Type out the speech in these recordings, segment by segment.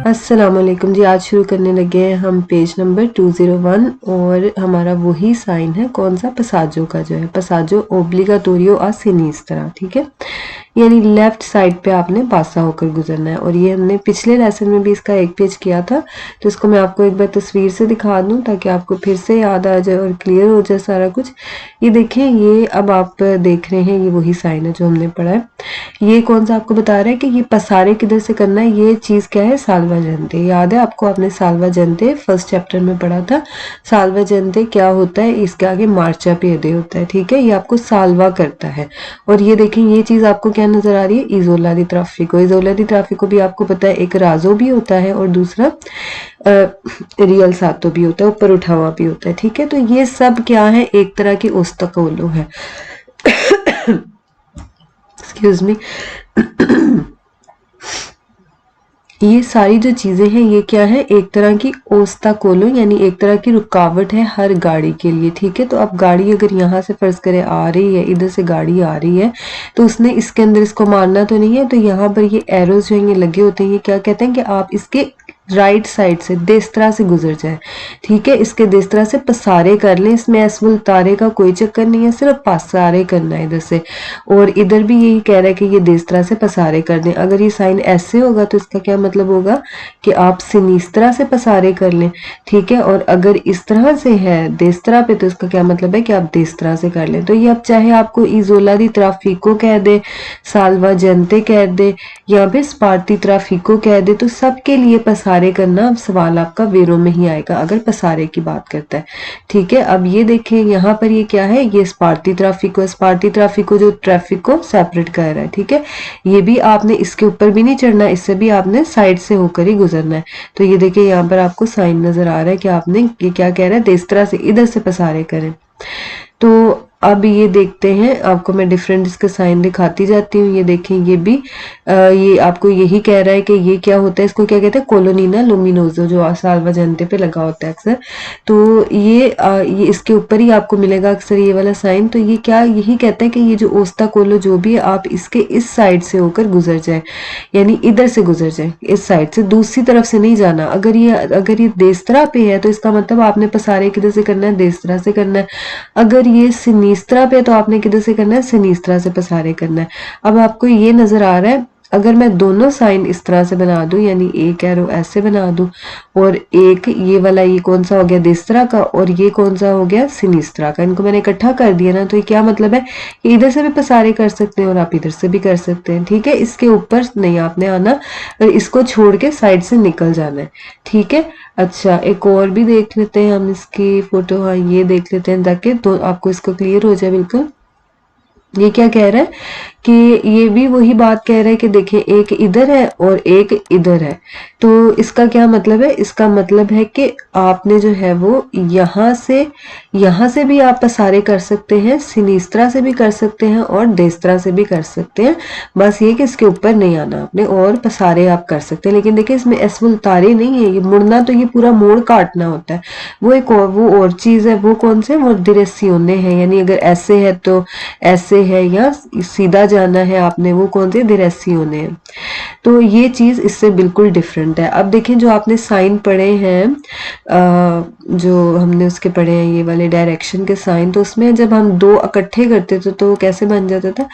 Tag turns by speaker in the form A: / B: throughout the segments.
A: अस्सलाम वालेकुम जी। आज शुरू करने लगे हैं हम पेज नंबर 201 और हमारा वही साइन है कौन सा, पसाजो का जो है, पसाजो ओब्लिगाटोरियो आ सिनिस्त्रा। ठीक है, यानी लेफ्ट साइड पे आपने पासा होकर गुजरना है। और ये हमने पिछले लेसन में भी इसका एक पेज किया था, तो इसको मैं आपको एक बार तस्वीर से दिखा दूं ताकि आपको फिर से याद आ जाए और क्लियर हो जाए सारा कुछ। ये देखें, ये अब आप देख रहे हैं, ये वही साइन है जो हमने पढ़ा है। ये कौन सा आपको बता रहा है कि ये पसारे किधर से करना है। ये चीज क्या है, साल्वा जनते। याद है आपको, आपने साल्वा जनते फर्स्ट चैप्टर में पढ़ा था। साल्वा जनते क्या होता है, इसके आगे मार्चा पेदे होता है। ठीक है, ये आपको साल्वा करता है। और ये देखें, ये चीज आपको क्या नजर आ रही है, इजोला दी ट्राफिको। इजोला दी ट्राफिको भी आपको पता है एक राजो भी होता है और दूसरा रियल सातो भी होता है, ऊपर उठा हुआ भी होता है। ठीक है, तो ये सब क्या है, एक तरह की ओस्ताकोलो है। Excuse me. ये सारी जो चीजें हैं ये क्या है, एक तरह की ओस्ताकोलो यानी एक तरह की रुकावट है हर गाड़ी के लिए। ठीक है, तो अब गाड़ी अगर यहाँ से फर्ज करें आ रही है, इधर से गाड़ी आ रही है, तो उसने इसके अंदर इसको मारना तो नहीं है। तो यहाँ पर ये एरोज जो ये लगे होते हैं, ये क्या कहते हैं कि आप इसके राइट साइड से देस्तरा से गुजर जाए। ठीक है, इसके देस्तरा से पसारे कर लें। इसमें एसमुल तारे का कोई चक्कर नहीं है, सिर्फ पसारे करना है इधर से। और इधर भी यही कह रहा है कि ये देस्तरा से पसारे कर दें। अगर ये साइन ऐसे होगा तो इसका क्या मतलब होगा कि आप सिनिस्त्रा से पसारे कर लें। ठीक है, और अगर इस तरह से है देस्तरा पे तो इसका क्या मतलब है कि आप देस्तरा से कर लें। तो ये अब चाहे आपको इजोला दी ट्राफिको कह दे, साल्वा जनते कह दे, या फिर स्पार्ती ट्राफिको कह दे, तो सबके लिए पसारे करना अब सवाल आपका वेरो में ही आएगा अगर पसारे की बात करता है। ठीक है, अब ये देखें यहाँ पर ये क्या है, ये स्पार्ती ट्राफिको। स्पार्ती ट्राफिको जो ट्रैफिक को सेपरेट कर रहा है। ठीक है, ये भी आपने इसके ऊपर भी नहीं चढ़ना, इससे भी आपने साइड से होकर ही गुजरना है। तो ये देखिए यहाँ पर आपको साइन नजर आ रहा है कि आपने ये क्या कह रहा है, देस्तरा से इधर से पसारे करें। तो अब ये देखते हैं, आपको मैं डिफरेंट इसके साइन दिखाती जाती हूँ। ये देखें, ये भी ये आपको यही कह रहा है कि ये क्या होता है, इसको क्या कहते हैं, कोलोनीना लुमिनोजो, जो साल्वा जनते पे लगा होता है अक्सर। तो ये इसके ऊपर ही आपको मिलेगा अक्सर ये वाला साइन। तो ये क्या यही कहता है कि ये जो ओस्ता कोलो जो भी है, आप इसके इस साइड से होकर गुजर जाए, यानी इधर से गुजर जाए, इस साइड से, दूसरी तरफ से नहीं जाना। अगर ये देस्तरा पे है तो इसका मतलब आपने पसारे किधर से करना है, देस्तरा से करना है। अगर ये सिनिस्त्रा पे तो आपने किधर से करना है, सिनिस्त्रा से पसारे करना है। अब आपको ये नजर आ रहा है, अगर मैं दोनों साइन इस तरह से बना दूं, यानी एक एरो ऐसे बना दूं और एक ये वाला, ये कौन सा हो गया, देस्तरा का, और ये कौन सा हो गया, सिनिस्त्रा का, इनको मैंने इकट्ठा कर दिया ना, तो ये क्या मतलब है, इधर से भी पसारे कर सकते हैं और आप इधर से भी कर सकते हैं। ठीक है, इसके ऊपर नहीं आपने आना, इसको छोड़ के साइड से निकल जाना है। ठीक है, अच्छा एक और भी देख लेते हैं हम इसकी फोटो। हाँ, ये देख लेते हैं ताकि तो आपको इसको क्लियर हो जाए बिल्कुल। ये क्या कह रहा है कि ये भी वही बात कह रहा है कि देखिए एक इधर है और एक इधर है। तो इसका क्या मतलब है, इसका मतलब है कि आपने जो है वो यहाँ से भी आप पसारे कर सकते हैं, सिनिस्त्रा से भी कर सकते हैं और देस्तरा से भी कर सकते हैं। बस ये कि इसके ऊपर नहीं आना आपने, और पसारे आप कर सकते हैं। लेकिन देखिए इसमें एसमुल तारे नहीं है, ये मुड़ना तो ये पूरा मोड़ काटना होता है, वो एक और चीज है। वो कौन से, वो दिरेसियोने है, यानी अगर ऐसे है तो ऐसे है, या सीधा जाना है आपने, वो कौन से, दिरेसियोने है। तो ये चीज इससे बिल्कुल डिफरेंट है। अब देखें जो आपने साइन पढ़े हैं, जो हमने उसके पढ़े हैं ये वाले डायरेक्शन के साइन, तो उसमें जब हम दो इकट्ठे करते थे तो कैसे बन जाता था,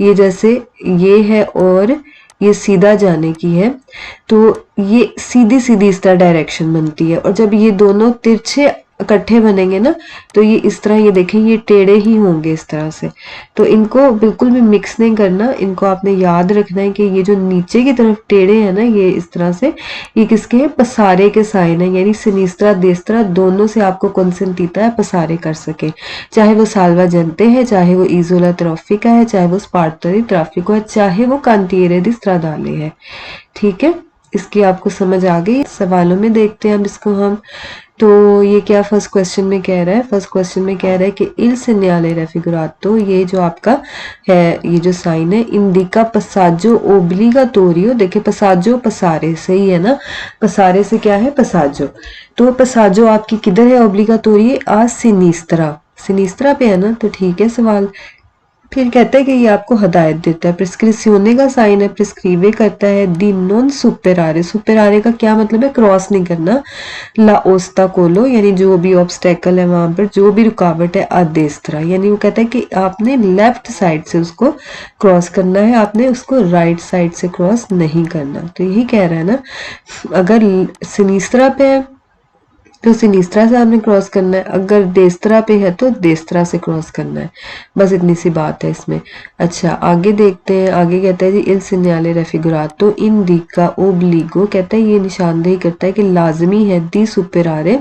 A: ये जैसे ये है और ये सीधा जाने की है, तो ये सीधी सीधी इस तरह डायरेक्शन बनती है। और जब ये दोनों तिरछे इकट्ठे बनेंगे ना, तो ये इस तरह, ये देखें ये टेढ़े ही होंगे इस तरह से। तो इनको बिल्कुल भी मिक्स नहीं करना, इनको आपने याद रखना है कि ये जो नीचे की तरफ टेढ़े हैं ना, ये इस तरह से, ये किसके हैं, पसारे के साइन है, यानी सिनिस्त्रा देस्तरा दोनों से आपको कंसेंटीता है पसारे कर सके। चाहे वो साल्वा जनते हैं, चाहे वो इजोला ट्रॉफिका है, चाहे वो स्पार्टरी ट्राफिको है, चाहे वो कांटिएरे दी स्ट्रादाले है। ठीक है, इसकी आपको समझ आ गई। सवालों में देखते हैं अब इसको हम। तो ये क्या फर्स्ट क्वेश्चन में कह रहा है, फर्स्ट क्वेश्चन में कह रहा है कि इल सेgnale raffigurato, ये जो आपका है, ये जो साइन है, इंडिका पसाजो ओब्लिगाटोरियो। देखिए पसाजो पसारे से ही है ना, पसारे से क्या है, पसाजो। तो पसाजो आपकी किधर है, ओब्लिगाटोरी आ सिनिस्त्रा, सिनिस्त्रा पे है ना, तो ठीक है सवाल। फिर कहता है कि ये आपको हदायत देता है, प्रिस्क्रिप्सियोने का साइन है, प्रिस्क्रीवे करता है, दी नॉन सुपेरारे, सुपेरारे का क्या मतलब है, क्रॉस नहीं करना, ला ओस्ता कोलो यानी जो भी ऑब्स्टेकल है वहां पर जो भी रुकावट है अदेस्त्रा यानी वो कहता है कि आपने लेफ्ट साइड से उसको क्रॉस करना है, आपने उसको राइट साइड से क्रॉस नहीं करना। तो यही कह रहा है ना, अगर सिनिस्त्रा पे है तो सिनिस्त्रा से आपने क्रॉस करना है, अगर देस्त्रा पे है तो देस्त्रा से क्रॉस करना है, बस इतनी सी बात है इसमें। अच्छा आगे देखते हैं, आगे कहता है जी इल सिग्नाले रेफिगुरातो इन दिका ओब्लिगो, कहता है ये निशानदेही करता है कि लाजमी है दी सुपेरारे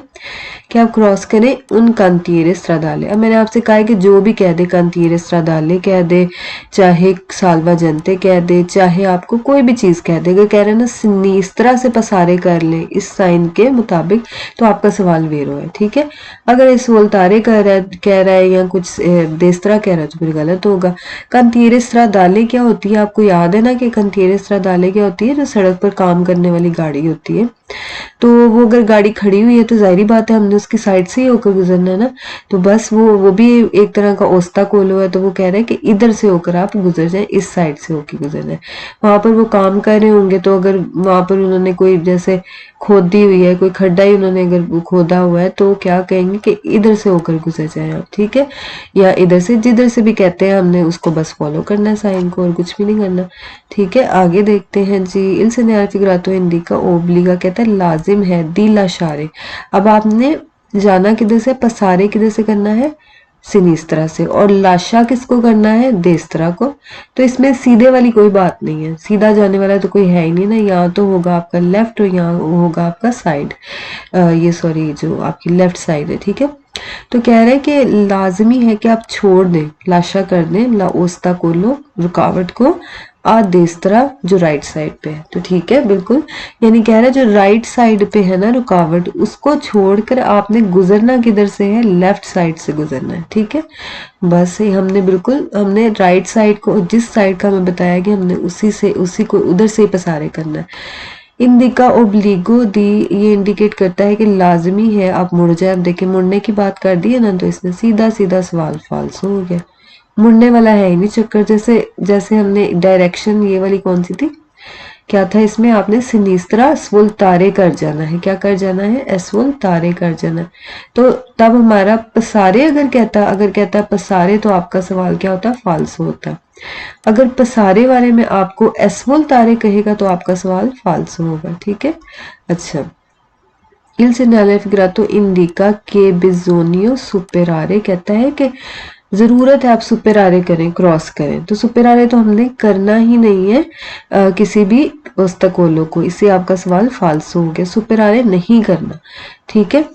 A: कि आप क्रॉस करें उन कांतियरे स्ट्रादाले। अब मैंने आपसे कहा है कि जो भी कह दे, कांतियरे स्ट्रादाले कह दे, चाहे साल्वा जनते कह दे, चाहे आपको कोई भी चीज कह दे, अगर कह रहे हैं ना सिनिस्त्रा से पसारे कर लें इस साइन के मुताबिक तो आपका सवाल वेरो है, ठीक है। अगर इस वोल्तारे कह रहा है या कुछ देस्त्रा कह रहा है तो फिर गलत होगा। कांतियरे स्ट्रादाले क्या होती है, आपको याद है ना कि कांतियरे स्ट्रादाले क्या होती है, जो सड़क पर काम करने वाली गाड़ी होती है। तो वो अगर गाड़ी खड़ी हुई है तो जाहिर बात है हमने उसकी साइड से ही होकर गुजरना है ना, तो बस वो भी एक तरह का ओस्ता कोलो है, तो वो कह रहा है कि इधर से होकर आप गुजर जाए, इस साइड से होकर गुजरना है। वहां पर वो काम कर रहे होंगे तो अगर वहां पर उन्होंने कोई जैसे खोदी हुई है, कोई खड्डा ही उन्होंने अगर खोदा हुआ है तो क्या कहेंगे कि इधर से होकर गुजर जाए आप, ठीक है, या इधर से, जिधर से भी कहते हैं हमने उसको बस फॉलो करना है साइन को और कुछ भी नहीं करना, ठीक है। आगे देखते हैं जी इल सिग्नाले फिगरातो इंडिका ओब्लिगा, कहता है लाजिम है दी लाशारे। अब आपने जाना किधर से, पसारे किधर से करना है, सिनिस्त्रा से, और लाशा किसको करना है, देस्त्रा को। तो इसमें सीधे वाली कोई बात नहीं है, सीधा जाने वाला तो कोई है ही नहीं ना, यहाँ तो होगा आपका लेफ्ट और यहाँ होगा आपका साइड, ये सॉरी जो आपकी लेफ्ट साइड है, ठीक है। तो कह रहे हैं कि लाजमी है कि आप छोड़ दें, लाशा कर दें, ला ओस्ता कोलो रुकावट को, आ देस्त्रा जो राइट साइड पे है, तो ठीक है बिल्कुल, यानी कह रहा है जो राइट साइड पे है ना रुकावट, उसको छोड़कर आपने गुजरना किधर से है, लेफ्ट साइड से गुजरना है, ठीक है। बस ये हमने बिल्कुल, हमने राइट साइड को, जिस साइड का मैं बताया कि हमने उसी को उधर से ही पसारे करना है। इंडिका ओब्लिगो दी, ये इंडिकेट करता है कि लाजमी है आप मुड़ जाए। अब देखिए मुड़ने की बात कर दी है ना, तो इसने सीधा सीधा सवाल फाल्स हो गया, मुड़ने वाला है ही नहीं चक्कर। जैसे हमने डायरेक्शन ये वाली कौन सी थी, क्या था इसमें, आपने सिनिस्त्रा स्वोल्तारे कर जाना है, क्या कर जाना है, एस्वोल्तारे कर जाना है। तो तब हमारा पसारे अगर कहता पसारे तो आपका सवाल क्या होता, फाल्स होता। अगर पसारे वाले में आपको एस्वोल्तारे कहेगा तो आपका सवाल फाल्स होगा, ठीक है। अच्छा इल सिग्नाले फिगरातो इंडिका के बिजोनियो सुपेरारे, कहता है कि जरूरत है आप सुपेरारे करें, क्रॉस करें, तो सुपेरारे तो हमने करना ही नहीं है किसी भी ओस्ताकोलो को, इससे आपका सवाल फाल्स हो गया, सुपेरारे नहीं करना, ठीक है।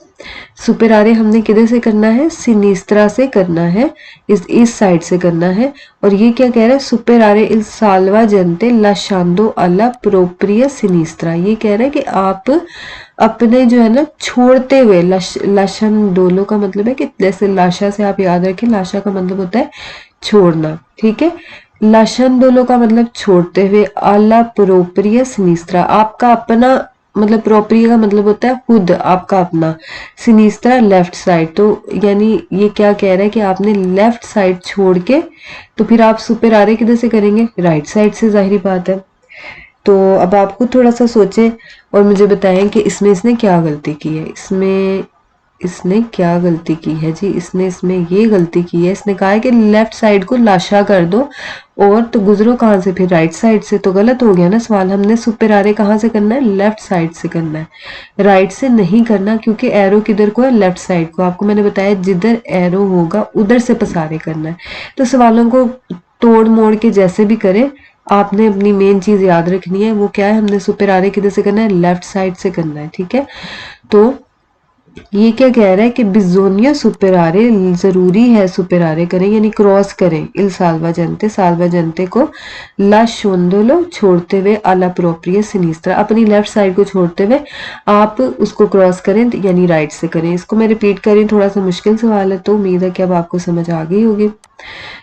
A: सुपेरारे हमने किधर से करना है, सिनिस्त्रा से करना है, इस साइड से करना है। और ये क्या कह रहा है, सुपेरारे इल साल्वा जनते लाशांदो अला प्रोप्रिया सिनिस्त्रा, ये कह रहा है कि आप अपने जो है ना छोड़ते हुए, लाशन डोलो का मतलब है कि जैसे लाशा से आप याद रखें, लाशा का मतलब होता है छोड़ना, ठीक है। लाशन डोलो का मतलब छोड़ते हुए, आला प्रोप्रिया सिनिस्त्रा आपका अपना, मतलब प्रोप्रिया का मतलब होता है खुद, आपका अपना, सिनिस्त्रा लेफ्ट साइड, तो यानी ये क्या कह रहा है कि आपने लेफ्ट साइड छोड़ के, तो फिर आप सुपेरारे किधर से करेंगे, राइट साइड से, जाहिर बात है। तो अब आप खुद थोड़ा सा सोचें और मुझे बताएं कि इसमें इसने क्या गलती की है, इसने क्या गलती की है जी, इसमें ये गलती की है, इसने कहा है कि लेफ्ट साइड को लाशा कर दो और तो गुजरो कहाँ से, फिर राइट साइड से, तो गलत हो गया ना सवाल। हमने सुपेरारे कहाँ से करना है, लेफ्ट साइड से करना है, राइट से नहीं करना, क्योंकि एरो किधर को है, लेफ्ट साइड को। आपको मैंने बताया जिधर एरो होगा उधर से पसारे करना है। तो सवालों को तोड़ मोड़ के जैसे भी करें, आपने अपनी मेन चीज याद रखनी है, वो क्या है, हमने सुपेरारे किधर से करना है, लेफ्ट साइड से करना है, ठीक है। तो ये क्या कह रहा है कि बिजोनिया सुपेरारे, जरूरी है सुपेरारे करें यानी क्रॉस करें, इल साल्वा जनते को ला शोंदोलो छोड़ते हुए, अला प्रोप्रिया सिनिस्त्रा अपनी लेफ्ट साइड को छोड़ते हुए आप उसको क्रॉस करें यानी राइट से करें। इसको मैं रिपीट कर रही हूँ, थोड़ा सा मुश्किल सवाल है, तो उम्मीद है कि अब आपको समझ आ गई होगी।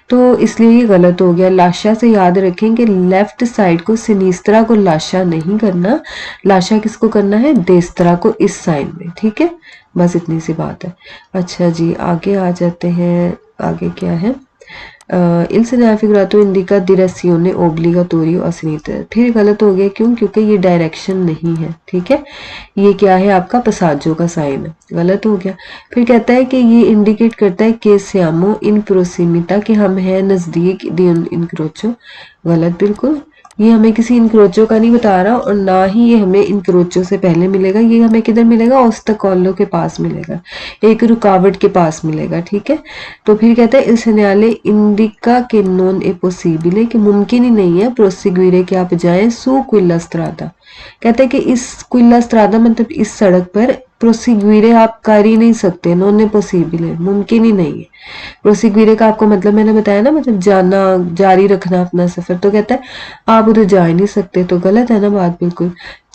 A: तो इसलिए ये गलत हो गया। लाशा से याद रखें कि लेफ्ट साइड को, सिनिस्त्रा को लाशा नहीं करना, लाशा किसको करना है, देस्त्रा को, इस साइन में, ठीक है। बस इतनी सी बात है। अच्छा जी आगे आ जाते हैं, आगे क्या है, Il segnale figurato indica direzione obbligatorio assinita। फिर गलत हो गया, क्यों? क्योंकि ये डायरेक्शन नहीं है, ठीक है, ये क्या है आपका पसाजो का साइन है, गलत हो गया। फिर कहता है कि ये इंडिकेट करता है कि सियामो इन प्रोसिमिता, कि हम हैं नज़दीक दी इनक्रोचो, गलत बिल्कुल। ये हमें किसी इनक्रोचो का नहीं बता रहा और ना ही ये हमें इनक्रोचो से पहले मिलेगा, ये हमें किधर मिलेगा? ओस्ताकोलो के पास मिलेगा, एक रुकावट के पास मिलेगा, ठीक है। तो फिर कहता है इस न्यायालय इंडिका के नॉन ए पॉसिबल, कि मुमकिन ही नहीं है प्रोसिग्यूरे कि आप जाएं सू क्विला स्ट्रादा। कहते हैं कि इस क्विला स्ट्रादा मतलब इस सड़क पर प्रोसिग्यूरे आप कर ही नहीं सकते, नॉन ए पॉसिबल है, मुमकिन ही नहीं है। प्रोसिग्यूरे का आपको मतलब मैंने बताया ना, मतलब जाना, जारी रखना अपना सफर। तो कहता है आप उधर जा ही नहीं सकते, तो गलत है ना बात बिल्कुल।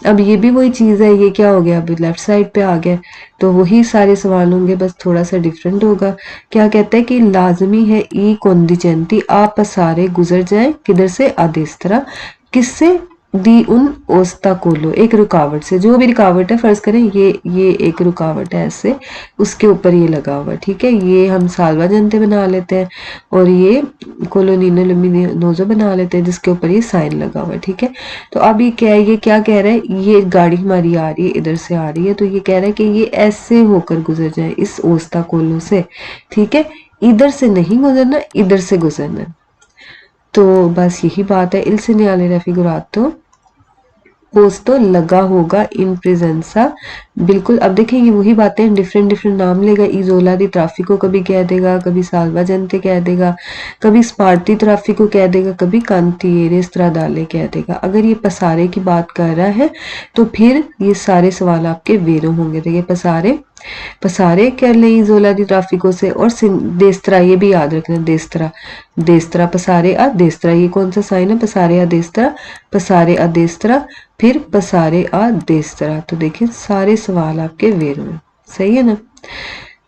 A: अब ये भी वही चीज है, ये क्या हो गया, अभी लेफ्ट साइड पे आ गया, तो वही सारे सवाल होंगे, बस थोड़ा सा डिफरेंट होगा। क्या कहता है कि लाजमी है ई कोंदिचेंती आप सारे गुजर जाएं, किधर से? आदेस्तरा, किससे? दी उन ओस्ताकोलो, एक रुकावट से, जो भी रुकावट है, फर्ज करें ये एक रुकावट है ऐसे, उसके ऊपर ये लगा हुआ है, ठीक है, ये हम सालवा जनते बना लेते हैं और ये कोलोनिनो लुमिनोजो बना लेते हैं जिसके ऊपर ये साइन लगा हुआ है, ठीक है। तो अब ये क्या है, ये क्या कह रहा है, ये गाड़ी हमारी आ रही है, इधर से आ रही है, तो ये कह रहा है कि ये ऐसे होकर गुजर जाए इस ओस्ताकोलो से, ठीक है, इधर से नहीं गुजरना, इधर से गुजरना। तो बस यही बात है। इल segnale raffigurato पोस्तो लगा होगा इन प्रेजेंसा, बिल्कुल। अब देखिए ये वही बातें, डिफरेंट डिफरेंट नाम लेगा, इजोला दी ट्राफिको कभी कह देगा, कभी साल्वा जनते कह देगा, कभी स्पार्टी ट्राफिको कह देगा, कभी कांतिएरे स्ट्रादाले कह देगा। अगर ये पसारे की बात कर रहा है तो फिर ये सारे सवाल आपके वेरो होंगे। देखिए पसारे, पसारे कर ले इजोला दी ट्राफिको से, और देस्तरा, ये भी याद रखना, देस्तरा, देस्तरा पसारे आ देस्तरा, ये कौन सा साइन है? पसारे आ देस्तरा, पसारे आ देस्तरा, फिर पसारे आ देस्तरा। तो देखिए सारे सवाल आपके वेरो हैं, सही है ना।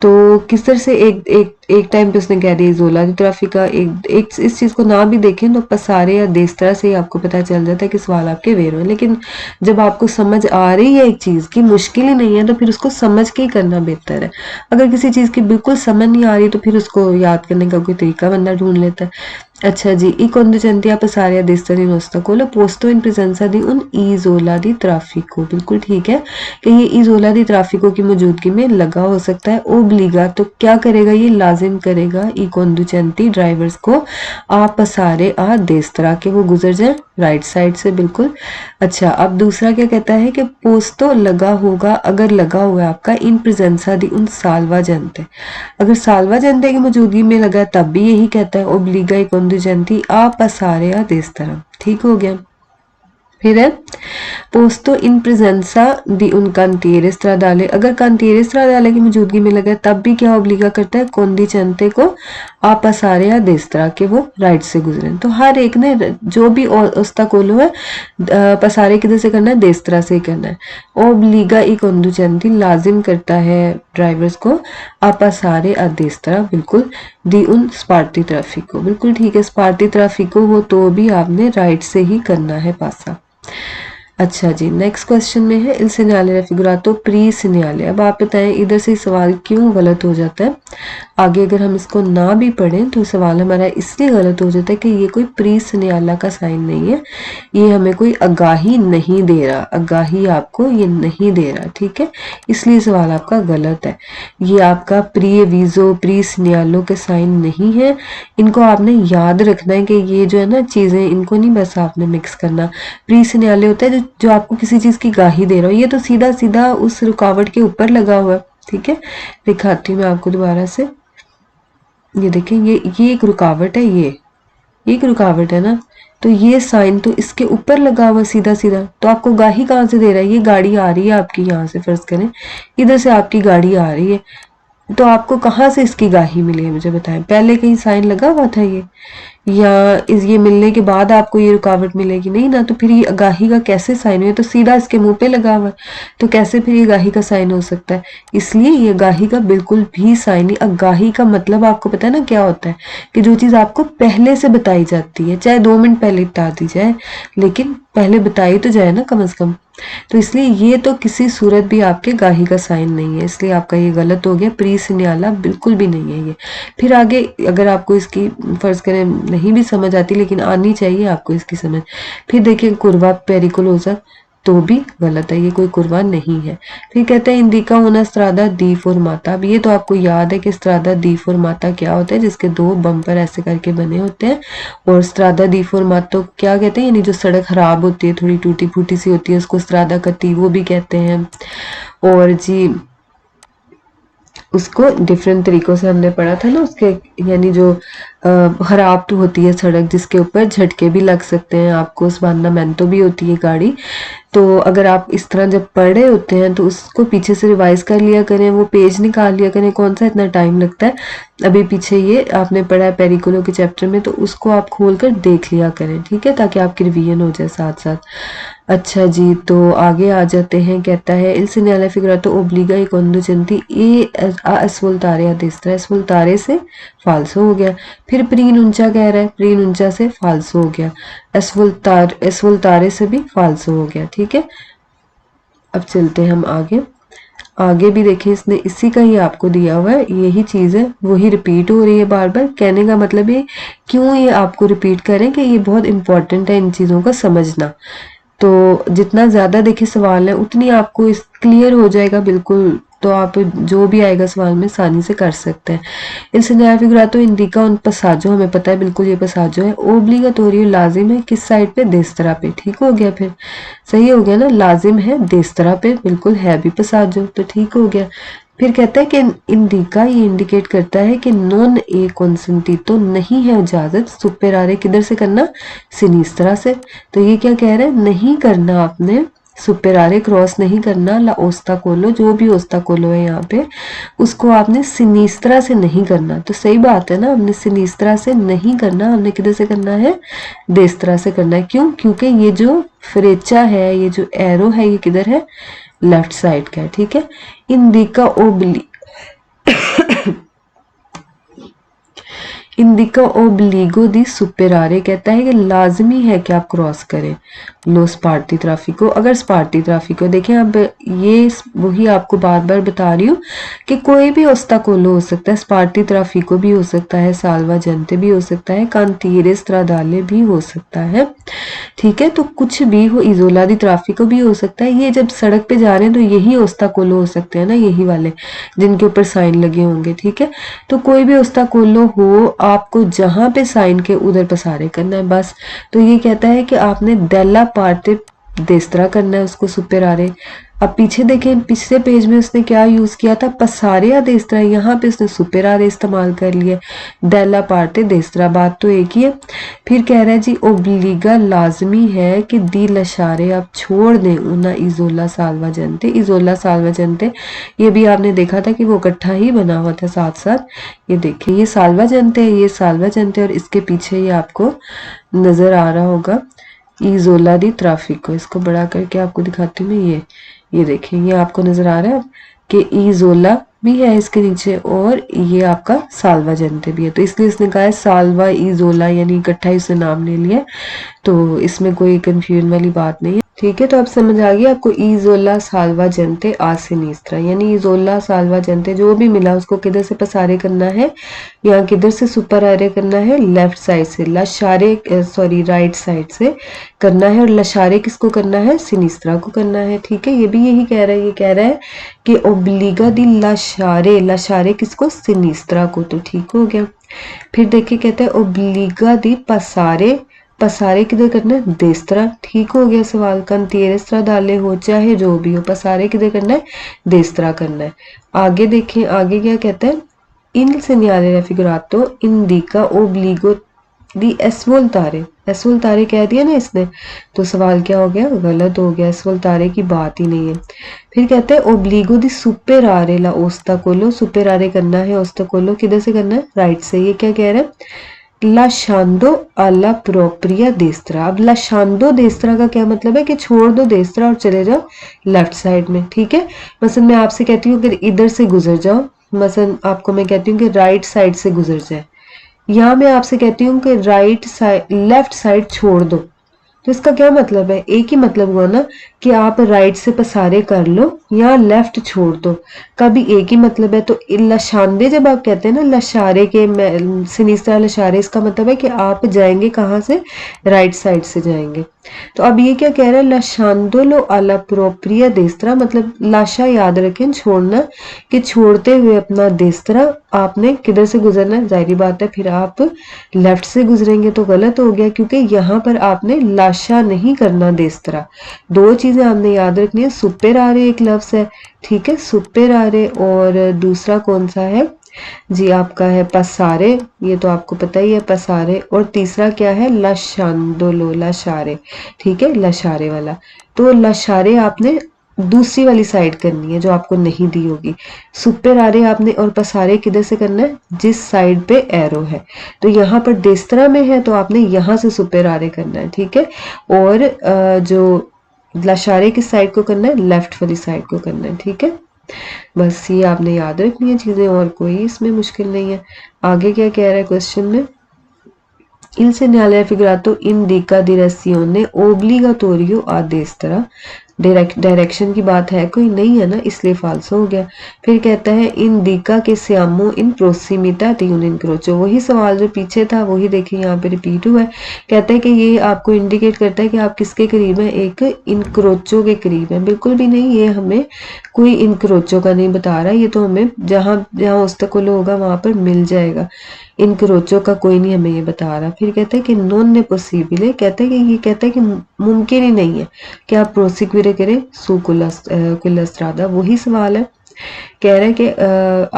A: तो किस तरह से एक टाइम पे उसने कह दिया जोला दी ट्राफिका, एक इस चीज को ना भी देखें तो पसारे या देस्तरा से ही आपको पता चल जाता है कि सवाल आपके वेरो है। लेकिन जब आपको समझ आ रही है एक चीज की, मुश्किल ही नहीं है, तो फिर उसको समझ के ही करना बेहतर है। अगर किसी चीज की बिल्कुल समझ नहीं आ रही तो फिर उसको याद करने का कोई तरीका बंदा ढूंढ लेता है। अच्छा जी, i conducenti a passare a destra di un ostacolo posto in presenza di un isola di traffico, बिल्कुल ठीक है कि ये इजोला दी ट्राफिको की मौजूदगी में लगा हो सकता है। ओब्लिगा, तो क्या करेगा, ये लाजिम करेगा ई conducenti ड्राइवर्स को आ पसारे आ देस्तरा, के वो गुजर जाए राइट साइड से, बिल्कुल। अच्छा, अब दूसरा क्या कहता है कि पोस्तो लगा होगा, अगर लगा हुआ है आपका इन प्रेजेंसा दी उन साल्वा जनते, अगर साल्वा जनते की मौजूदगी में लगा है तब भी यही कहता है ओब्लिगा ई conducenti a passare a destra, ठीक हो गया। फिर है पोस्तो इन प्रेजेंसा दी उन कांतिएरे स्ट्रादाले, अगर कांतिएरे स्ट्रादाले की मौजूदगी में लगा है तब भी क्या ओब्लिगा करता है कोंदिचेंते को आ पसारे आ देस्त्रा, के वो राइट से गुजरे। तो हर एक ने जो भी ओस्ताकोलो है पसारे किधर से करना है, देस्त्रा से ही करना है। ओब्लिगा ई कोंदुचेंती लाजिम करता है ड्राइवर्स को आ पसारे आ देस्त्रा, बिल्कुल। दी उन स्पार्टी ट्राफिको, बिल्कुल ठीक है, स्पार्टी ट्राफिको हो तो भी आपने राइट से ही करना है पासा। अच्छा जी, नेक्स्ट क्वेश्चन में है इल segnale raffigurato प्री segnale। अब आप बताएं इधर से सवाल क्यों गलत हो जाता है। आगे अगर हम इसको ना भी पढ़ें तो सवाल हमारा इसलिए गलत हो जाता है कि ये कोई प्री segnale का साइन नहीं है, ये हमें कोई आगाही नहीं दे रहा, आगाही आपको ये नहीं दे रहा, ठीक है, इसलिए सवाल आपका गलत है। ये आपका प्री एविजो, प्री segnale के साइन नहीं है, इनको आपने याद रखना है कि ये जो है ना चीजें, इनको नहीं बस आपने मिक्स करना। प्री segnale होता है जो आपको किसी चीज की गाही दे रहा हो, ये तो सीधा सीधा उस रुकावट के ऊपर लगा हुआ है, ठीक है। दिखाती हूँ मैं आपको दोबारा से, ये देखें, ये एक रुकावट है, ये एक रुकावट है ना, तो ये साइन तो इसके ऊपर लगा हुआ सीधा सीधा, तो आपको गाही कहाँ से दे रहा है, ये गाड़ी आ रही है आपकी यहाँ से, फर्ज करें इधर से आपकी गाड़ी आ रही है, तो आपको कहाँ से इसकी गाही मिली है मुझे बताएं, पहले कहीं साइन लगा हुआ था, या इस ये मिलने के बाद आपको ये रुकावट मिलेगी, नहीं ना। तो फिर ये अगाही का कैसे साइन है, तो सीधा इसके मुंह पे लगा हुआ है, तो कैसे फिर ये अगाही का साइन हो सकता है। इसलिए ये अगाही का बिल्कुल भी साइन नहीं। अगाही का मतलब आपको पता है ना क्या होता है, कि जो चीज आपको पहले से बताई जाती है, चाहे 2 मिनट पहले बता दी जाए, लेकिन पहले बताई तो जाए ना कम से कम। तो इसलिए ये तो किसी सूरत भी आपके गाही का साइन नहीं है, इसलिए आपका ये गलत हो गया। प्री सिन्याला बिल्कुल भी नहीं है ये। फिर आगे अगर आपको इसकी फर्ज करें नहीं भी समझ आती, लेकिन आनी चाहिए आपको इसकी समझ। फिर देखिए कुर्वा पेरिकुलोसा, तो भी गलत है, ये कोई कुर्बान नहीं है। फिर कहते हैं इंदिका होना स्त्रादा दी फॉर्माता। अब ये तो आपको याद है कि स्त्रादा दी फॉर्माता क्या होता है, जिसके 2 बम्पर ऐसे करके बने होते हैं। और स्त्रादा दी फॉर्मातो क्या कहते हैं, यानी जो सड़क खराब होती है, थोड़ी टूटी फूटी सी होती है, उसको स्त्रादा कत्तीवो भी कहते हैं। और जी उसको डिफरेंट तरीकों से हमने पढ़ा था ना, उसके यानी जो खराब तो होती है सड़क, जिसके ऊपर झटके भी लग सकते हैं आपको, स्पांडामेंटो भी होती है गाड़ी। तो अगर आप इस तरह जब पढ़ रहे होते हैं तो उसको पीछे से रिवाइज कर लिया करें, वो पेज निकाल लिया करें, कौन सा इतना टाइम लगता है। अभी पीछे ये आपने पढ़ा है पेरिकुलो के चैप्टर में, तो उसको आप खोल कर देख लिया करें, ठीक है, ताकि आपकी रिवीजन हो जाए साथ साथ। अच्छा जी, तो आगे आ जाते हैं। कहता है इल segnale figurato obbliga i conducenti a ascoltare a destra। ascoltare से फाल्सो हो गया। फिर प्रीनुंचा कह रहा है, प्रीनुंचा से फाल्सो हो गया। ascoltare से भी फाल्सो हो गया, ठीक है। अब चलते हैं हम आगे। आगे भी देखिए, इसने इसी का ही आपको दिया हुआ है, यही चीज़ है, वही रिपीट हो रही है बार बार। कहने का मतलब ये क्यों ये आपको रिपीट करें कि ये बहुत इंपॉर्टेंट है इन चीज़ों का समझना। तो जितना ज़्यादा देखिए सवाल है, उतनी आपको इस क्लियर हो जाएगा बिल्कुल। तो आप जो भी आएगा सवाल में आसानी से कर सकते हैं। इस नया फिगरातो इंडिका उन पसाजो, हमें पता है बिल्कुल ये पसाजो है। ओब्लिगाटोरियो लाजिम है किस साइड पे, देस्तरा पे। ठीक हो गया, फिर सही हो गया ना, लाजिम है देस्तरा पे, बिल्कुल है भी पसाजो, तो ठीक हो गया। फिर कहता है कि इंडिका ये इंडिकेट करता है कि नॉन ए कॉन्सेंटितो नहीं है इजाजत सुपेरारे किधर से करना, सिनिस्त्रा से। तो ये क्या कह रहे हैं, नहीं करना आपने सुपेरारे क्रॉस नहीं करना, ला ओस्ताकोलो जो भी ओस्ताकोलो है यहाँ पे, उसको आपने सिनिस्त्रा से नहीं करना। तो सही बात है ना, हमने सिनिस्त्रा से नहीं करना, हमने किधर से करना है, देस्त्रा से करना है। क्यों, क्योंकि ये जो फ्रेचा है, ये जो एरो है, ये किधर है, लेफ्ट साइड का है, ठीक है। इंडिका ओब्ली इंडिका ओब्लिगो दी सुपेरारे कहता है कि लाजमी है कि आप क्रॉस करें लो स्पार्टी ट्राफिको। अगर स्पार्टी ट्राफिको देखें, अब ये वही आपको बार बार बता रही हूँ कि कोई भी ओस्ताकोलो हो सकता है, स्पार्टी ट्राफिको भी हो सकता है, साल्वा जनते भी हो सकता है, कांतीरे स्त्रादाले भी हो सकता है, ठीक है। तो कुछ भी हो, इजोला दी ट्राफिको भी हो सकता है। ये जब सड़क पे जा रहे हैं तो यही ओस्ताकोलो हो सकते हैं ना, यही वाले जिनके ऊपर साइन लगे होंगे, ठीक है। तो कोई भी ओस्ताकोलो हो, आपको जहां पे साइन के उधर पसारे करना है बस। तो ये कहता है कि आपने डेला पार्टे देस्त्रा करना है उसको सुपेरारे। अब पीछे देखें, पिछले पेज में उसने क्या यूज किया था, पसारे या देस्त्रा, यहाँ पे उसने सुपेरारे इस्तेमाल कर लिया, डेला पार्टे देस्त्रा, बात तो एक ही है। फिर कह रहा है जी ओब्लिगा लाजमी है कि दी लशारे आप छोड़ दें उना इजोला साल्वा जनते। इजोला साल्वा जनते ये भी आपने देखा था कि वो इकट्ठा ही बना हुआ था साथ साथ। ये देखिए, ये साल्वा जनते है, ये साल्वा जनते, और इसके पीछे ये आपको नजर आ रहा होगा इजोला दी ट्राफिको। इसको बड़ा करके आपको दिखाती हूँ मैं, ये देखिए, ये आपको नजर आ रहा है कि इजोला भी है इसके नीचे, और ये आपका साल्वा जनते भी है। तो इसलिए इसने कहा है साल्वा इजोला, यानी इकट्ठा ही उसने नाम ले लिया। तो इसमें कोई कंफ्यूजन वाली बात नहीं है, ठीक है। तो अब समझ आ गया आपको, इजोला साल्वा जनते आ सिनिस्त्रा, यानी इजोला साल्वा जनते जो भी मिला उसको किधर से पसारे करना है, यहाँ किधर से सुपर एरे करना है, लेफ्ट साइड से, लशारे सॉरी राइट साइड से करना है। और लशारे किसको करना है, सिनिस्त्रा को करना है, ठीक है। ये भी यही कह रहा है, ये कह रहा है कि ओब्लिगा दी लशारे, लशारे किसको, सिनिस्त्रा को, तो ठीक हो गया। फिर देखिए कहता है ओब्लिगा दी पसारे, पसारे किधर करना है, देस्त्रा, ठीक हो गया सवाल। कंतीरेस्त्रा डाले हो चाहे जो भी हो, पसारे किधर करना है, देस्त्रा करना है। आगे देखें, आगे क्या कहता है, इन segnale raffigurato indica obbligo di ascoltare। ascoltare कह दिया ना इसने, तो सवाल क्या हो गया, गलत हो गया, ascoltare की बात ही नहीं है। फिर कहते हैं ओब्लिगो दी सुपेरारे ला ओस्ताकोलो, सुपेरारे करना है ओस्ताकोलो किधर से करना है, राइट से। ये क्या कह रहा है, lasciando alla propria destra। अब lasciando destra का क्या मतलब है कि छोड़ दो destra और चले जाओ लेफ्ट साइड में, ठीक है। मसलन मैं आपसे कहती हूँ अगर इधर से गुजर जाओ, मसलन आपको मैं कहती हूँ कि राइट साइड से गुजर जाए, यहाँ मैं आपसे कहती हूँ कि राइट साइड लेफ्ट साइड छोड़ दो, तो इसका क्या मतलब है, एक ही मतलब हुआ ना कि आप राइट से पसारे कर लो या लेफ्ट छोड़ दो, का भी एक ही मतलब है। तो लशांदे जब आप कहते हैं ना लशारे के सिनिस्त्रा लशारे, इसका मतलब है कि आप जाएंगे कहाँ से, राइट साइड से जाएंगे। तो अब ये क्या कह रहा है, लशांदोलो अला प्रोप्रिया देस्त्रा, मतलब लाशा याद रखें छोड़ना, कि छोड़ते हुए अपना देस्त्रा आपने किधर से गुजरना है, जाहिर बात है फिर आप लेफ्ट से गुजरेंगे तो गलत हो गया, क्योंकि यहाँ पर आपने लाशा नहीं करना देस्त्रा। दो चीजें आपने याद रखनी है, सुपर आ रहे एक लफ्ज है, ठीक है, सुपर आ रहे, और दूसरा कौन सा है जी, आपका है पसारे, ये तो आपको पता ही है पसारे, और तीसरा क्या है लशांदोलो लशारे, ठीक है, लशारे वाला। तो लशारे आपने दूसरी वाली साइड करनी है जो आपको नहीं दी होगी, सुपर आ रहे आपने, और पसारे किधर से करना है, जिस साइड पे एरो है। तो यहाँ पर देस्त्रा में है तो आपने यहाँ से सुपर आ रहे करना है, ठीक है, और जो लशारे किस साइड को करना है, लेफ्ट वाली साइड को करना है, ठीक है। बस ये आपने याद रखनी है चीजें, और कोई इसमें मुश्किल नहीं है। आगे क्या कह रहा है क्वेश्चन में, Il segnale raffigurato indica direzione obbligatorio a destra, direction की बात है कोई नहीं है ना, इसलिए फाल्स हो गया। फिर कहता है इंडिका के सियामो इन प्रोसिमिटा दी उन इनक्रोचो, वही सवाल जो पीछे था वही देखिए यहाँ पे रिपीट हुआ है। कहता है कि ये आपको इंडिकेट करता है कि आप किसके करीब है, एक इनक्रोचो के करीब है। बिल्कुल भी नहीं, ये हमें कोई इनक्रोचो का नहीं बता रहा, ये तो हमें जहाँ जहाँ उस्तकुल होगा वहां पर मिल जाएगा, इनक्रोचो का कोई नहीं हमें ये बता रहा। फिर कहता है कि नॉन ने पॉसिबल, कहता है कि ये कहता है कि मुमकिन ही नहीं है कि आप प्रोसिक्यूरे करें सुकुलस्त्रादा, वही सवाल है। कह रहे हैं कि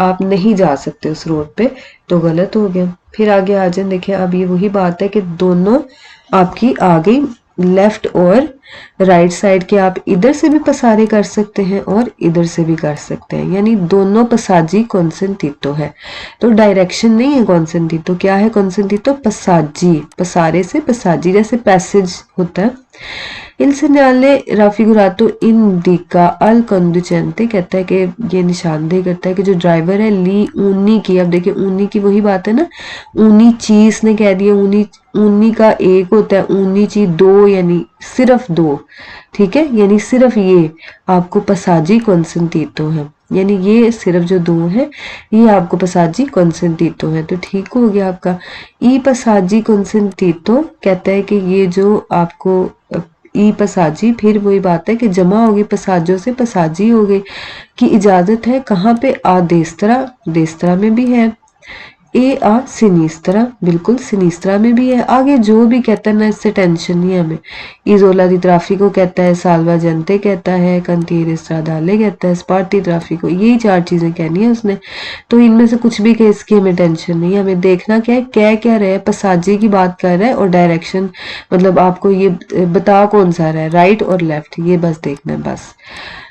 A: आप नहीं जा सकते उस रोड पे, तो गलत हो गया। फिर आगे आ जाए, देखिए अब ये वही बात है कि दोनों आपकी आ गई, लेफ्ट और राइट साइड के आप इधर से भी पसारे कर सकते हैं और इधर से भी कर सकते हैं, यानी दोनों पसाजी कॉन्सेंटीतो है। तो डायरेक्शन नहीं है कॉन्सेंटीतो, क्या है कॉन्सेंटीतो, पसाजी, पसारे से पसाजी, जैसे पैसेज होता है। Il segnale raffigurato indica al conducente, कहता है कि ये निशानदेही करता है कि जो ड्राइवर है ली ऊनी की, अब देखिए ऊनी की वही बात है ना, ऊनी चीज ने कह दिया, ऊनी ऊनी का एक होता है, ऊनी चीज दो, यानी सिर्फ दो, ठीक है, यानी सिर्फ ये आपको पसाजी कॉन्सेंटीतो है, यानी ये सिर्फ जो दो है ये आपको पसाजी कॉन्सेंटीतो है। तो ठीक हो गया आपका ई पसाजी कॉन्सेंटीतो, कहता है कि ये जो आपको ई पसाजी, फिर वही बात है कि जमा होगी पसाजों से पसाजी हो गई, की इजाजत है कहाँ पे, आ देस्त्रा, देस्त्रा में भी है, ए आ सिनिस्त्रा, बिल्कुल सिनिस्त्रा में भी है। आगे जो भी कहता है ना, इससे टेंशन नहीं है हमें, इजोला दी ट्राफिको कहता है, साल्वा जनते कहता है, कंतीर स्ट्रादाले कहता है, स्पार्टी ट्राफिको, यही चार चीजें कहनी है उसने। तो इनमें से कुछ भी केस की हमें टेंशन नहीं है, हमें देखना क्या है, क्या रहे, पसाजी की बात कर रहा है, और डायरेक्शन मतलब आपको ये बता कौन सा रहा है, राइट और लेफ्ट, ये बस देखना है बस।